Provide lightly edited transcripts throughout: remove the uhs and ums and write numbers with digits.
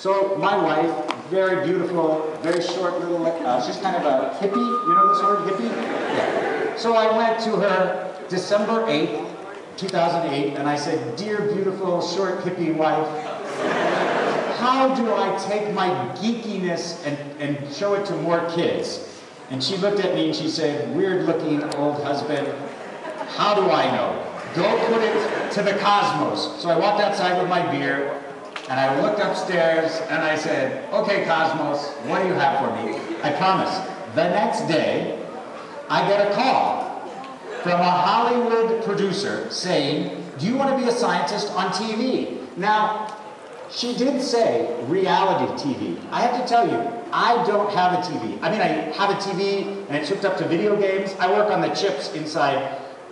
So my wife, very beautiful, very short little, she's kind of a hippie, you know this word, hippie? Yeah. So I went to her December 8th, 2008, and I said, "Dear beautiful, short hippie wife, how do I take my geekiness and show it to more kids?" And she looked at me and she said, "Weird looking old husband, how do I know? Go put it to the cosmos." So I walked outside with my beer, and I looked upstairs and I said, "Okay, Cosmos, what do you have for me?" I promise. The next day, I get a call from a Hollywood producer saying, "Do you want to be a scientist on TV?" Now, she did say reality TV. I have to tell you, I don't have a TV. I mean, I have a TV and it's hooked up to video games. I work on the chips inside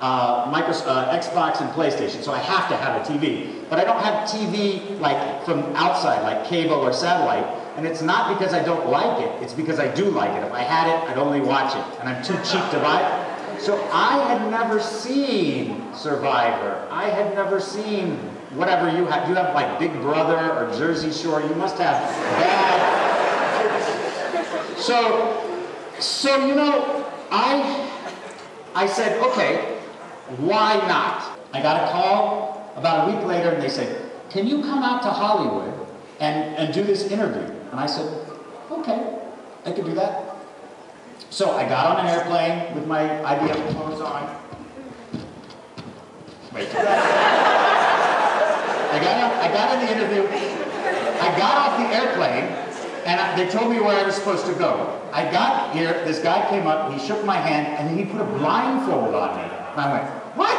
Xbox and PlayStation, so I have to have a TV. But I don't have TV like from outside, like cable or satellite. And it's not because I don't like it, it's because I do like it. If I had it, I'd only watch it, and I'm too cheap to buy it. So I had never seen Survivor. I had never seen whatever you have. You have like Big Brother or Jersey Shore. You must have bad. So you know, I said, okay, why not? I got a call about a week later and they said, "Can you come out to Hollywood and do this interview?" And I said, okay, I could do that. So I got on an airplane with my IBM clothes on. Wait. I got in the interview. I got off the airplane and they told me where I was supposed to go. I got here, this guy came up, he shook my hand, and then he put a blindfold on me. And I went, "What?"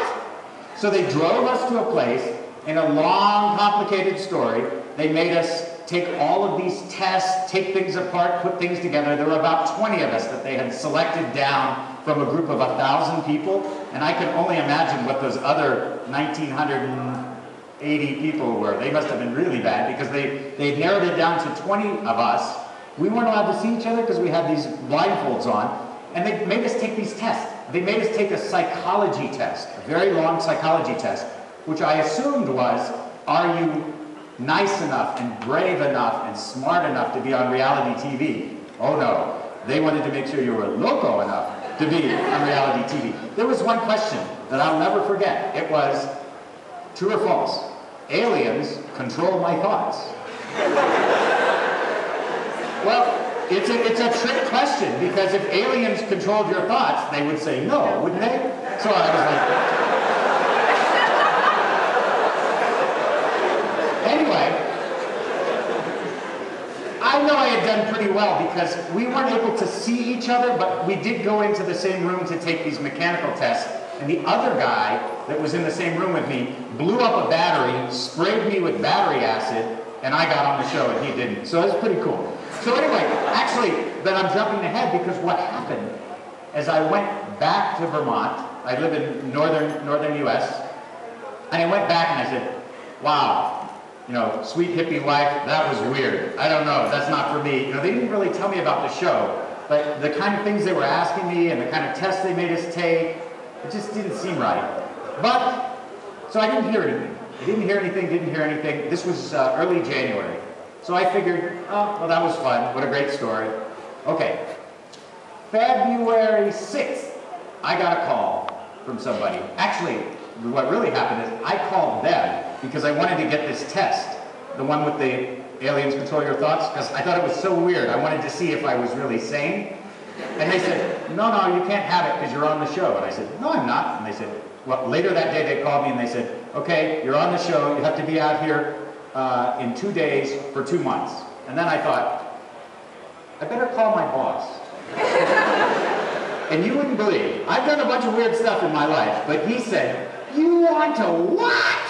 So they drove us to a place. In a long, complicated story, they made us take all of these tests, take things apart, put things together. There were about 20 of us that they had selected down from a group of 1,000 people, and I can only imagine what those other 1,980 people were. They must have been really bad because they narrowed it down to 20 of us. We weren't allowed to see each other because we had these blindfolds on, and they made us take these tests. They made us take a psychology test, a very long psychology test, which I assumed was, are you nice enough and brave enough and smart enough to be on reality TV? Oh no, they wanted to make sure you were loco enough to be on reality TV. There was one question that I'll never forget. It was, true or false, aliens control my thoughts? Well, it's a trick question, because if aliens controlled your thoughts, they would say no, wouldn't they? So I was like, anyway, I know I had done pretty well because we weren't able to see each other, but we did go into the same room to take these mechanical tests, and the other guy that was in the same room with me blew up a battery, sprayed me with battery acid, and I got on the show and he didn't. So it was pretty cool. So anyway, actually, but I'm jumping ahead because what happened is I went back to Vermont. I live in northern US, and I went back and I said, "Wow, you know, sweet hippie wife, that was weird. I don't know, that's not for me." You know, they didn't really tell me about the show, but the kind of things they were asking me and the kind of tests they made us take, it just didn't seem right. But, so I didn't hear anything. Didn't hear anything. This was early January. So I figured, oh, well, that was fun. What a great story. Okay. February 6th, I got a call from somebody. Actually, what really happened is I called them because I wanted to get this test, the one with the aliens control your thoughts, because I thought it was so weird. I wanted to see if I was really sane. And they said, no, you can't have it because you're on the show. And I said, no, I'm not. And they said, well, later that day they called me and they said, okay, you're on the show. You have to be out here in 2 days for 2 months. And then I thought, I better call my boss. And you wouldn't believe, I've done a bunch of weird stuff in my life, but he said, you want to what?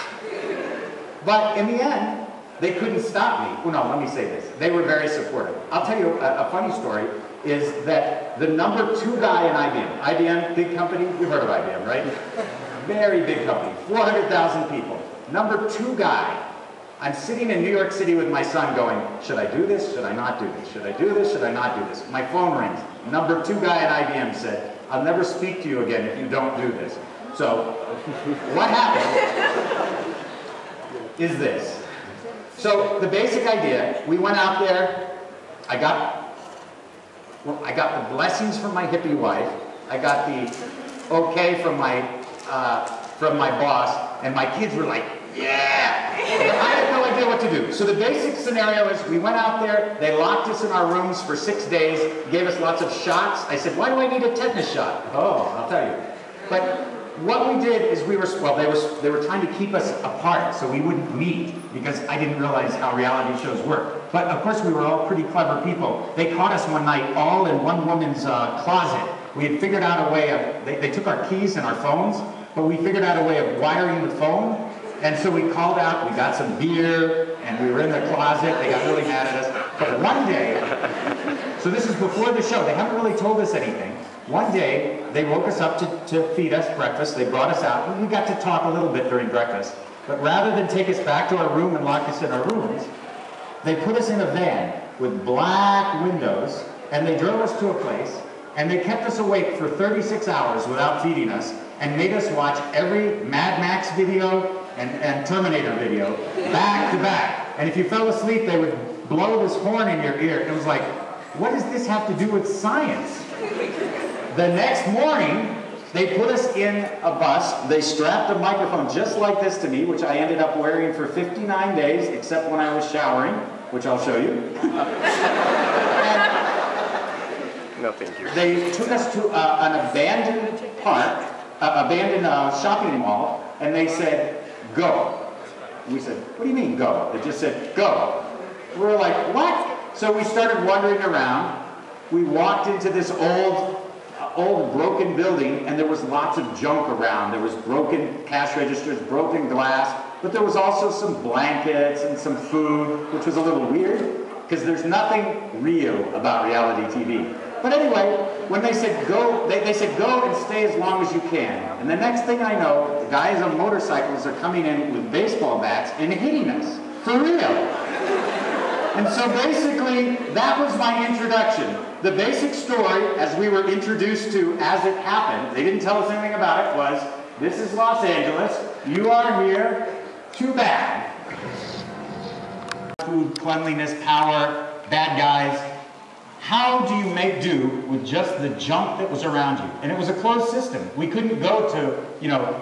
But in the end, they couldn't stop me. Well, no, let me say this. They were very supportive. I'll tell you a funny story, is that the number 2 guy in IBM, big company, you've heard of IBM, right? Very big company, 400,000 people. Number 2 guy, I'm sitting in New York City with my son going, should I do this? Should I not do this? Should I do this? Should I not do this? My phone rings. Number 2 guy at IBM said, I'll never speak to you again if you don't do this. So, what happened is this. So the basic idea, we went out there, I got the blessings from my hippie wife, I got the okay from my boss, and my kids were like, yeah! I had no idea what to do. So the basic scenario is we went out there, they locked us in our rooms for 6 days, gave us lots of shots. I said, why do I need a tetanus shot? Oh, I'll tell you. But what we did is they were trying to keep us apart so we wouldn't meet because I didn't realize how reality shows work. But of course we were all pretty clever people. They caught us one night all in one woman's closet. We had figured out a way of, they took our keys and our phones, but we figured out a way of wiring the phone. And so we called out, we got some beer, and we were in the closet. They got really mad at us. But one day, so this is before the show, they haven't really told us anything. One day, they woke us up to feed us breakfast. They brought us out, and we got to talk a little bit during breakfast. But rather than take us back to our room and lock us in our rooms, they put us in a van with black windows, and they drove us to a place, and they kept us awake for 36 hours without feeding us, and made us watch every Mad Max video and Terminator video, back to back. And if you fell asleep, they would blow this horn in your ear. It was like, what does this have to do with science? The next morning, they put us in a bus. They strapped a microphone just like this to me, which I ended up wearing for 59 days, except when I was showering, which I'll show you. No, thank you. They took us to an abandoned park, abandoned shopping mall, and they said, go. We said, what do you mean go? They just said, go. We were like, what? So we started wandering around. We walked into this old broken building, and there was lots of junk around. There was broken cash registers, broken glass, but there was also some blankets and some food, which was a little weird, because there's nothing real about reality TV. But anyway, when they said go, they said go and stay as long as you can. And the next thing I know, the guys on motorcycles are coming in with baseball bats and hitting us. For real. And so basically, that was my introduction. The basic story, as we were introduced to as it happened, they didn't tell us anything about it, was, this is Los Angeles, you are here, too bad. Food, cleanliness, power, bad guys. How do you make do with just the junk that was around you? And it was a closed system. We couldn't go to,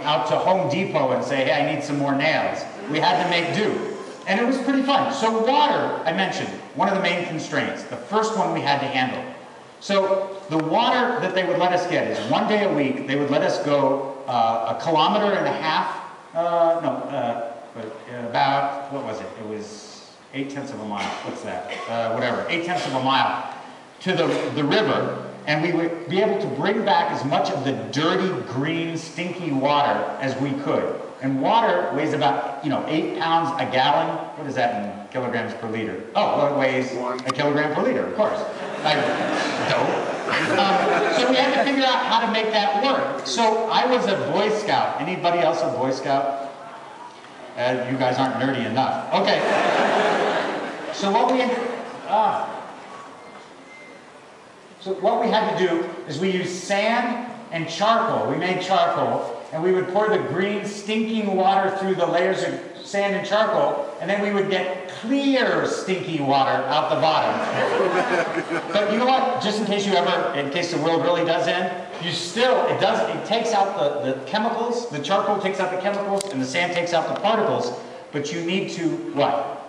out to Home Depot and say, hey, I need some more nails. We had to make do. And it was pretty fun. So water, I mentioned, one of the main constraints. The first one we had to handle. So the water that they would let us get is 1 day a week. They would let us go 1.5 kilometers, about, what was it? It was 0.8 of a mile. What's that? Whatever, 0.8 of a mile to the river. And we would be able to bring back as much of the dirty, green, stinky water as we could. And water weighs about, 8 pounds a gallon. What is that in kilograms per liter? Oh, well, it weighs 1 kilogram per liter, of course. Dope. So we had to figure out how to make that work. So I was a Boy Scout. Anybody else a Boy Scout? You guys aren't nerdy enough. Okay. So what we had to do is we used sand and charcoal. We made charcoal, and we would pour the green, stinking water through the layers of sand and charcoal, and then we would get clear, stinky water out the bottom. But you know what? Just in case the world really does end, it takes out the chemicals, the charcoal takes out the chemicals, and the sand takes out the particles, but you need to, what?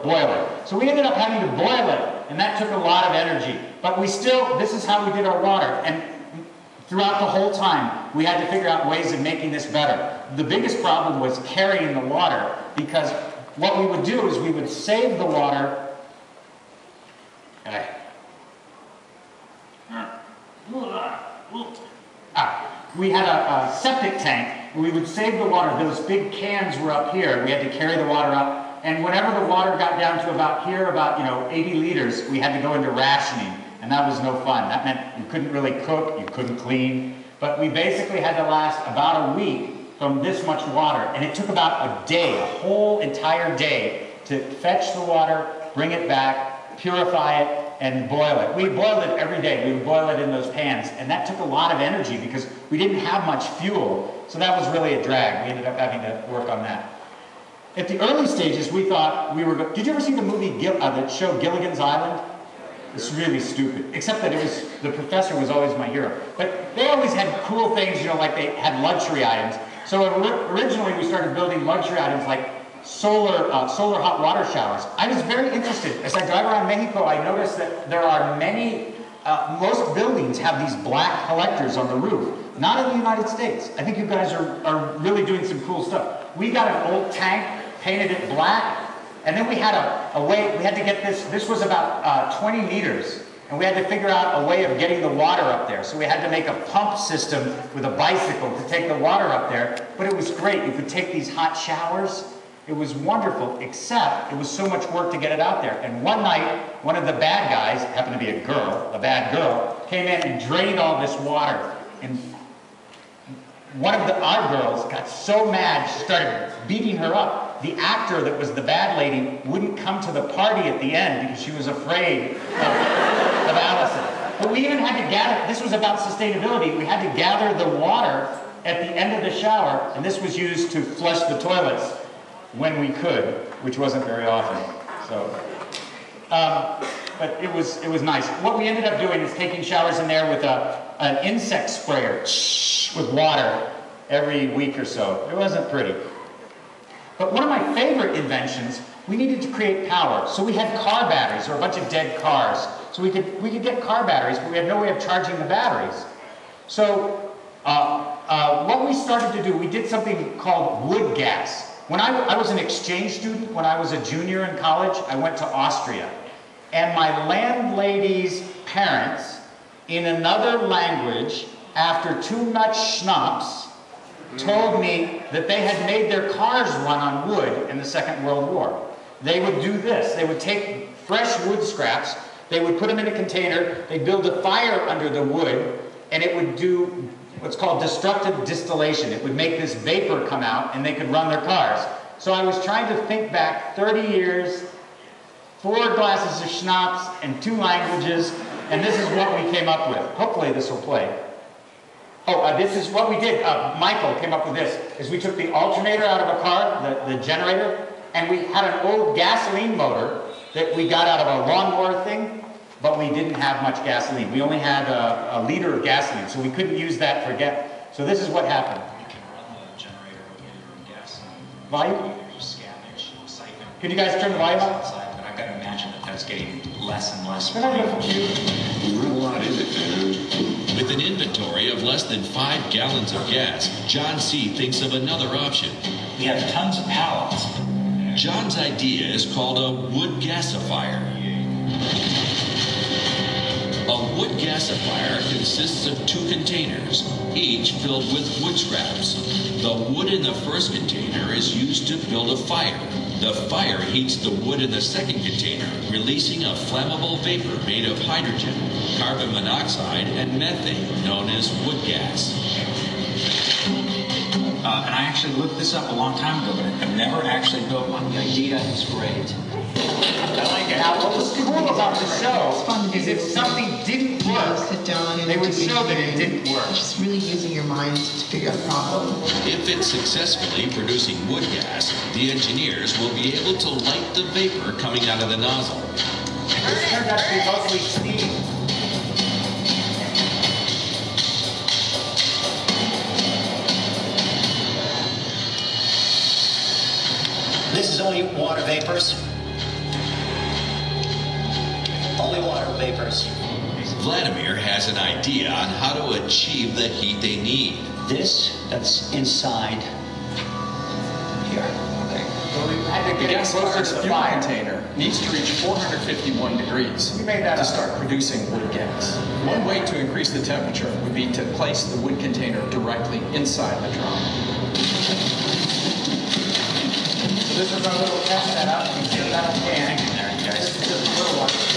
Boil it. So we ended up having to boil it, and that took a lot of energy. But this is how we did our water. And throughout the whole time, we had to figure out ways of making this better. The biggest problem was carrying the water, because what we would do is we would save the water. We had a septic tank. We would save the water. Those big cans were up here. We had to carry the water up. And whenever the water got down to about 80 liters, we had to go into rationing. And that was no fun. That meant you couldn't really cook, you couldn't clean. But we basically had to last about a week from this much water. And it took about a day, a whole entire day, to fetch the water, bring it back, purify it, and boil it. We boiled it every day. We would boil it in those pans. And that took a lot of energy because we didn't have much fuel. So that was really a drag. We ended up having to work on that. At the early stages, we thought we were. Did you ever see the movie that show Gilligan's Island? It's really stupid. Except that the professor was always my hero. But they always had cool things, you know, like they had luxury items. So originally we started building luxury items like solar hot water showers. I was very interested. As I drive around Mexico, I noticed that there are many, most buildings have these black collectors on the roof. Not in the United States. I think you guys are really doing some cool stuff. We got an old tank, painted it black, and then we had a way, we had to get this was about 20 meters, and we had to figure out a way of getting the water up there. So we had to make a pump system with a bicycle to take the water up there, but it was great. You could take these hot showers. It was wonderful, except it was so much work to get it out there. And one night, one of the bad guys, happened to be a bad girl, came in and drained all this water. And one of our girls got so mad, she started beating her up. The actor that was the bad lady wouldn't come to the party at the end because she was afraid of Allison. But we even had to gather, this was about sustainability, we had to gather the water at the end of the shower, and this was used to flush the toilets when we could, which wasn't very often. So, but it was nice. What we ended up doing is taking showers in there with an insect sprayer with water every week or so. It wasn't pretty. But one of my favorite inventions, we needed to create power. So we had car batteries, or a bunch of dead cars. So we could get car batteries, but we had no way of charging the batteries. So what we started to do, we did something called wood gas. When I was an exchange student, when I was a junior in college, I went to Austria. And my landlady's parents, in another language, after too much schnapps, told me that they had made their cars run on wood in the Second World War. They would do this. They would take fresh wood scraps, they would put them in a container, they'd build a fire under the wood, and it would do what's called destructive distillation. It would make this vapor come out, and they could run their cars. So I was trying to think back 30 years, 4 glasses of schnapps, and 2 languages, and this is what we came up with. Hopefully this will play. Oh, this is what we did. Michael came up with this, is we took the alternator out of a car, the generator, and we had an old gasoline motor that we got out of a lawnmower thing, but we didn't have much gasoline. We only had a liter of gasoline, so we couldn't use that for gas. So this is what happened. You can run the generator with your gasoline. Volume? You scavenge, siphon. Can you guys turn the volume up? But I've got to imagine that that's getting less and less. Can I get a computer? We run a lot in it, man. With an inventory of less than 5 gallons of gas, John C. thinks of another option. We have tons of pallets. John's idea is called a wood gasifier. A wood gasifier consists of 2 containers, each filled with wood scraps. The wood in the first container is used to build a fire. The fire heats the wood in the second container, releasing a flammable vapor made of hydrogen, carbon monoxide, and methane, known as wood gas. And I actually looked this up a long time ago, but I've never actually built one. The idea is great. I like it. Now, what was cool about the show is if something didn't work, sit down and they would do show that it didn't work. Just really using your mind to figure out the problem. If it's successfully producing wood gas, the engineers will be able to light the vapor coming out of the nozzle. This turned out to be mostly steam. This is only water vapors. Only water vapors. Vladimir has an idea on how to achieve the heat they need. This, that's inside here. Okay. So we had to The get it gas closer fired to the fuel fire. container needs to reach 451 degrees We made that to up. start producing wood gas. One way to increase the temperature would be to place the wood container directly inside the drum. So this is our little test setup. You can see that on can. This is just a little one.